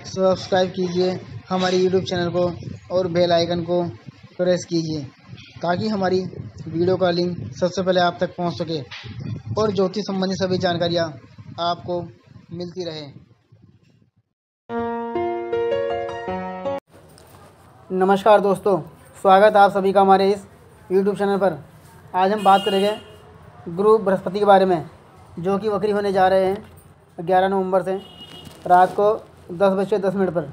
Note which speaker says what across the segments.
Speaker 1: Subscribe कीजिए हमारे YouTube channel को और बेल आइकन को प्रेस कीजिए ताकि हमारी वीडियो का लिंक सबसे पहले आप तक पहुंच सके और ज्योतिष संबंधी सभी जानकारियां आपको मिलती रहे। नमस्कार दोस्तों, स्वागत है आप सभी का हमारे इस यूट्यूब चैनल पर। आज हम बात करेंगे गुरु बृहस्पति के बारे में, जो कि वक्री होने जा रहे हैं 11 नवंबर से रात को 10:10 पर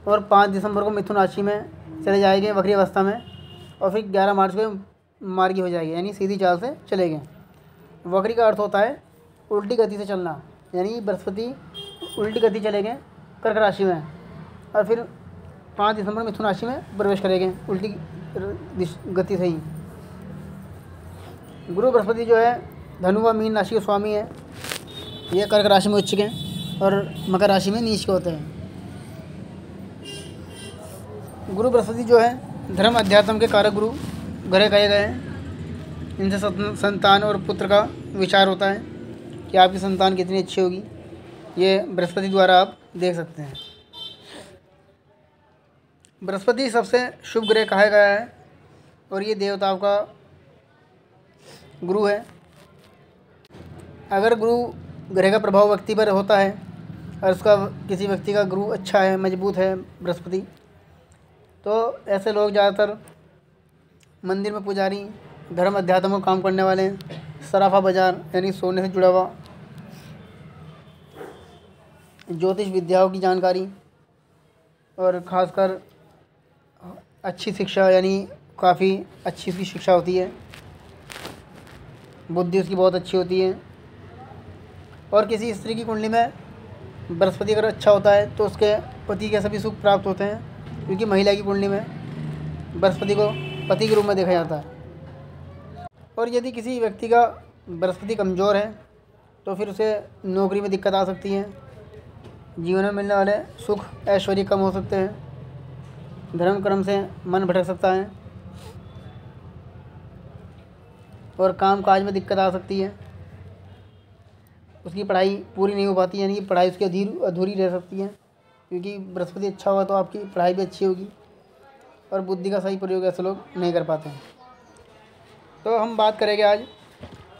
Speaker 1: और 5 दिसंबर को मिथुन राशि में चले जाएंगे वक्री अवस्था में और फिर 11 मार्च को मार्गी हो जाएगी, यानी सीधी चाल से चलेंगे। वक्री का अर्थ होता है उल्टी गति से चलना, यानी बृहस्पति उल्टी गति चलेंगे कर्क राशि में और फिर 5 दिसंबर मिथुन राशि में प्रवेश करेंगे उल्टी गति से ही। गुरु बृहस्पति जो है धनु व मीन राशि के स्वामी है। ये कर्क राशि में उच्च के और मकर राशि में नीच के होते हैं। गुरु बृहस्पति जो है धर्म अध्यात्म के कारक गुरु ग्रह कहे गए हैं। इनसे संतान और पुत्र का विचार होता है कि आपकी संतान कितनी अच्छी होगी, ये बृहस्पति द्वारा आप देख सकते हैं। बृहस्पति सबसे शुभ ग्रह कहा गया है और ये देवताओं का गुरु है। अगर गुरु ग्रह का प्रभाव व्यक्ति पर होता है और उसका किसी व्यक्ति का गुरु अच्छा है, मजबूत है बृहस्पति, तो ऐसे लोग ज़्यादातर मंदिर में पुजारी, धर्म अध्यात्म को काम करने वाले, सराफा बाजार यानी सोने से जुड़ा हुआ, ज्योतिष विद्याओं की जानकारी और ख़ासकर अच्छी शिक्षा, यानी काफ़ी अच्छी उसकी शिक्षा होती है, बुद्धि उसकी बहुत अच्छी होती है। और किसी स्त्री की कुंडली में बृहस्पति अगर अच्छा होता है तो उसके पति के सभी सुख प्राप्त होते हैं, क्योंकि महिला की कुंडली में बृहस्पति को पति के रूप में देखा जाता है। और यदि किसी व्यक्ति का बृहस्पति कमज़ोर है तो फिर उसे नौकरी में दिक्कत आ सकती है, जीवन में मिलने वाले सुख ऐश्वर्य कम हो सकते हैं, धर्म कर्म से मन भटक सकता है और काम काज में दिक्कत आ सकती है। उसकी पढ़ाई पूरी नहीं हो पाती, यानी कि पढ़ाई उसकी अधूरी रह सकती है, क्योंकि बृहस्पति अच्छा हुआ तो आपकी पढ़ाई भी अच्छी होगी और बुद्धि का सही प्रयोग ऐसे लोग नहीं कर पाते हैं। तो हम बात करेंगे आज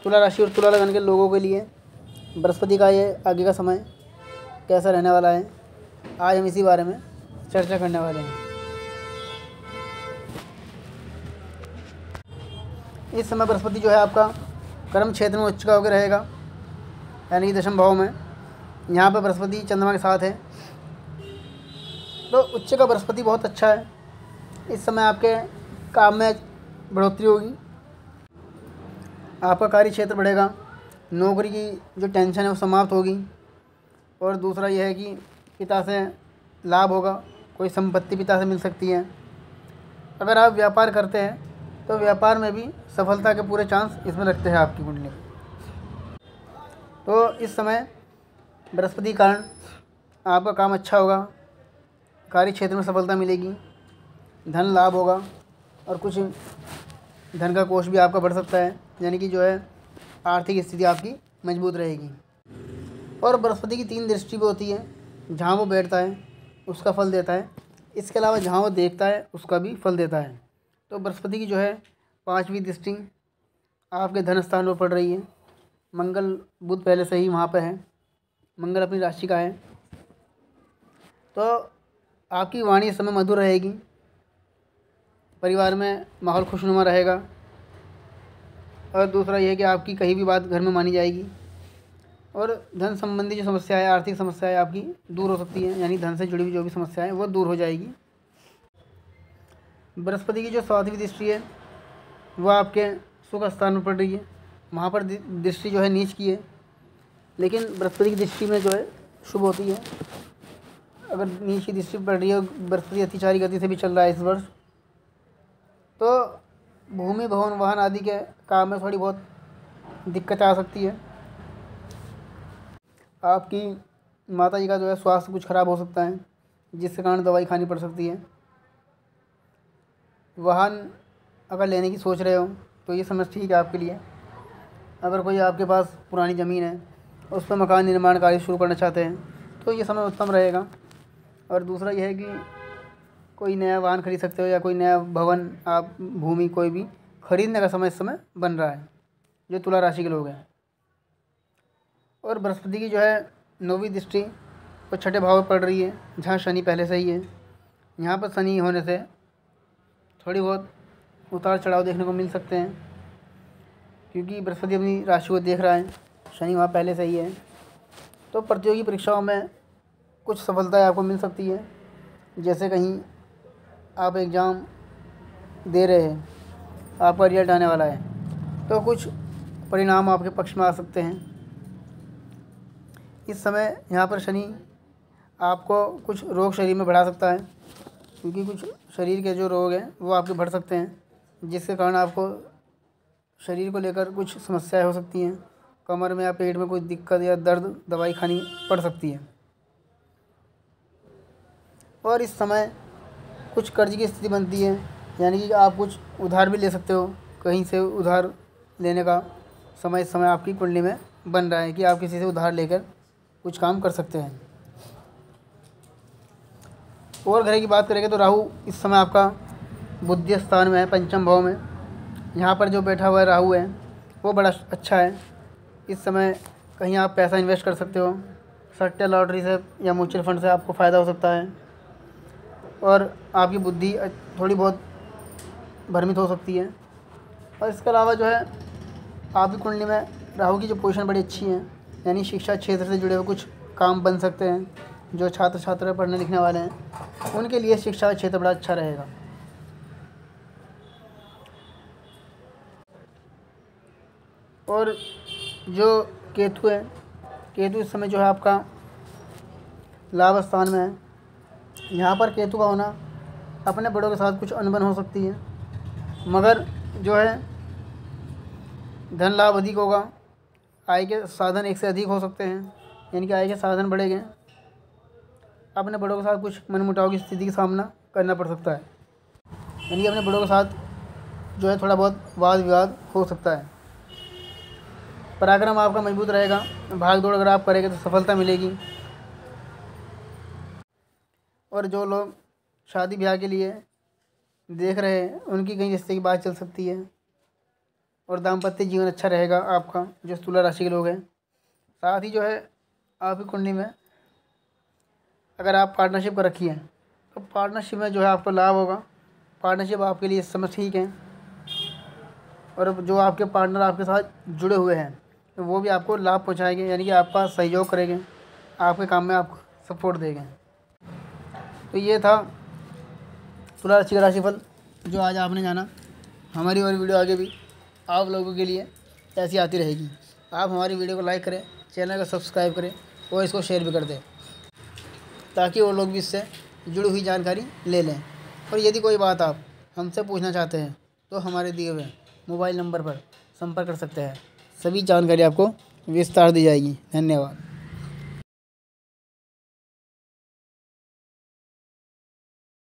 Speaker 1: तुला राशि और तुला लगन के लोगों के लिए बृहस्पति का ये आगे का समय कैसा रहने वाला है। आज हम इसी बारे में चर्चा करने वाले हैं। इस समय बृहस्पति जो है आपका कर्म क्षेत्र में उच्च का होकर रहेगा, यानी कि दशम भाव में। यहाँ पर बृहस्पति चंद्रमा के साथ है, तो उच्च का बृहस्पति बहुत अच्छा है। इस समय आपके काम में बढ़ोतरी होगी, आपका कार्य क्षेत्र बढ़ेगा, नौकरी की जो टेंशन है वो समाप्त होगी। और दूसरा यह है कि पिता से लाभ होगा, कोई संपत्ति पिता से मिल सकती है। अगर आप व्यापार करते हैं तो व्यापार में भी सफलता के पूरे चांस इसमें रखते हैं आपकी कुंडली। तो इस समय बृहस्पति के कारण आपका काम अच्छा होगा, कार्य क्षेत्र में सफलता मिलेगी, धन लाभ होगा और कुछ धन का कोष भी आपका बढ़ सकता है, यानी कि जो है आर्थिक स्थिति आपकी मजबूत रहेगी। और बृहस्पति की 3 दृष्टि भी होती है, जहाँ वो बैठता है उसका फल देता है, इसके अलावा जहाँ वो देखता है उसका भी फल देता है। तो बृहस्पति की जो है 5वीं दृष्टि आपके धन स्थान पर पड़ रही है। मंगल बुध पहले से ही वहाँ पे है, मंगल अपनी राशि का है, तो आपकी वाणी इस समय मधुर रहेगी, परिवार में माहौल खुशनुमा रहेगा। और दूसरा यह है कि आपकी कहीं भी बात घर में मानी जाएगी और धन संबंधी जो समस्या है, आर्थिक समस्या है आपकी दूर हो सकती है, यानी धन से जुड़ी हुई जो भी समस्या है वो दूर हो जाएगी। बृहस्पति की जो 7वीं दृष्टि है वो आपके सुख स्थान में पड़ रही है। वहाँ पर दृष्टि जो है नीच की है, लेकिन बृहस्पति की दृष्टि में जो है शुभ होती है। अगर नीच की दृष्टि पड़ रही है, बृहस्पति अतिचारी गति से भी चल रहा है इस वर्ष, तो भूमि भवन वाहन आदि के काम में थोड़ी बहुत दिक्कत आ सकती है। आपकी माता जी का जो है स्वास्थ्य कुछ ख़राब हो सकता है, जिसके कारण दवाई खानी पड़ सकती है। वाहन अगर लेने की सोच रहे हो तो ये समझ ठीक है आपके लिए। अगर कोई आपके पास पुरानी ज़मीन है उस पर मकान निर्माण कार्य शुरू करना चाहते हैं तो ये समय उत्तम रहेगा। और दूसरा यह है कि कोई नया वाहन खरीद सकते हो या कोई नया भवन, आप भूमि कोई भी खरीदने का समय इस समय बन रहा है जो तुला राशि के लोग हैं। और बृहस्पति की जो है 9वीं दृष्टि वो छठे भाव में पड़ रही है, जहाँ शनि पहले से ही है। यहाँ पर शनि होने से थोड़ी बहुत उतार चढ़ाव देखने को मिल सकते हैं, क्योंकि बृहस्पति अपनी राशि को देख रहा है, शनि वहाँ पहले से ही है। तो प्रतियोगी परीक्षाओं में कुछ सफलताएं आपको मिल सकती है, जैसे कहीं आप एग्ज़ाम दे रहे हैं, आपका रिजल्ट आने वाला है, तो कुछ परिणाम आपके पक्ष में आ सकते हैं। इस समय यहाँ पर शनि आपको कुछ रोग शरीर में बढ़ा सकता है, क्योंकि कुछ शरीर के जो रोग हैं वो आपके बढ़ सकते हैं, जिसके कारण आपको शरीर को लेकर कुछ समस्याएं हो सकती हैं। कमर में या पेट में कोई दिक्कत या दर्द, दवाई खानी पड़ सकती है। और इस समय कुछ कर्ज की स्थिति बनती है, यानी कि आप कुछ उधार भी ले सकते हो, कहीं से उधार लेने का समय इस समय आपकी कुंडली में बन रहा है कि आप किसी से उधार लेकर कुछ काम कर सकते हैं। और ग्रह की बात करेंगे तो राहु इस समय आपका बुद्धि स्थान में है, पंचम भाव में। यहाँ पर जो बैठा हुआ राहु है वो बड़ा अच्छा है। इस समय कहीं आप पैसा इन्वेस्ट कर सकते हो, सट्टे लॉटरी से या म्यूचुअल फंड से आपको फ़ायदा हो सकता है, और आपकी बुद्धि थोड़ी बहुत भ्रमित हो सकती है। और इसके अलावा जो है आपकी कुंडली में राहु की जो पोजीशन बड़ी अच्छी है, यानी शिक्षा क्षेत्र से जुड़े हुए कुछ काम बन सकते हैं। जो छात्र छात्रा पढ़ने लिखने वाले हैं उनके लिए शिक्षा का क्षेत्र बड़ा अच्छा रहेगा। और जो केतु है, केतु इस समय जो है आपका लाभ स्थान में है। यहाँ पर केतु का होना अपने बड़ों के साथ कुछ अनबन हो सकती है, मगर जो है धन लाभ अधिक होगा, आय के साधन एक से अधिक हो सकते हैं, यानी कि आय के साधन बढ़ेंगे। अपने बड़ों के साथ कुछ मनमुटाव की स्थिति का सामना करना पड़ सकता है, यानी कि अपने बड़ों के साथ जो है थोड़ा बहुत वाद विवाद हो सकता है। पराक्रम आपका मजबूत रहेगा, भाग दौड़ अगर आप करेंगे तो सफलता मिलेगी। और जो लोग शादी ब्याह के लिए देख रहे हैं उनकी कहीं रिश्ते की बात चल सकती है, और दाम्पत्य जीवन अच्छा रहेगा आपका, जो तुला राशि के लोग हैं। साथ ही जो है आपकी कुंडली में अगर आप पार्टनरशिप कर रखी है तो पार्टनरशिप में जो है आपको लाभ होगा। पार्टनरशिप आपके लिए इस समय ठीक है, और जो आपके पार्टनर आपके साथ जुड़े हुए हैं तो वो भी आपको लाभ पहुंचाएंगे, यानी कि आपका सहयोग करेंगे, आपके काम में आपको सपोर्ट देंगे। तो ये था तुला राशि का राशिफल जो आज आपने जाना। हमारी और वीडियो आगे भी आप लोगों के लिए ऐसी आती रहेगी। आप हमारी वीडियो को लाइक करें, चैनल को सब्सक्राइब करें और इसको शेयर भी कर दें, ताकि वो लोग भी इससे जुड़ी हुई जानकारी ले लें। और यदि कोई बात आप हमसे पूछना चाहते हैं तो हमारे दिए हुए मोबाइल नंबर पर संपर्क कर सकते हैं। सभी जानकारी आपको विस्तार दी जाएगी। धन्यवाद।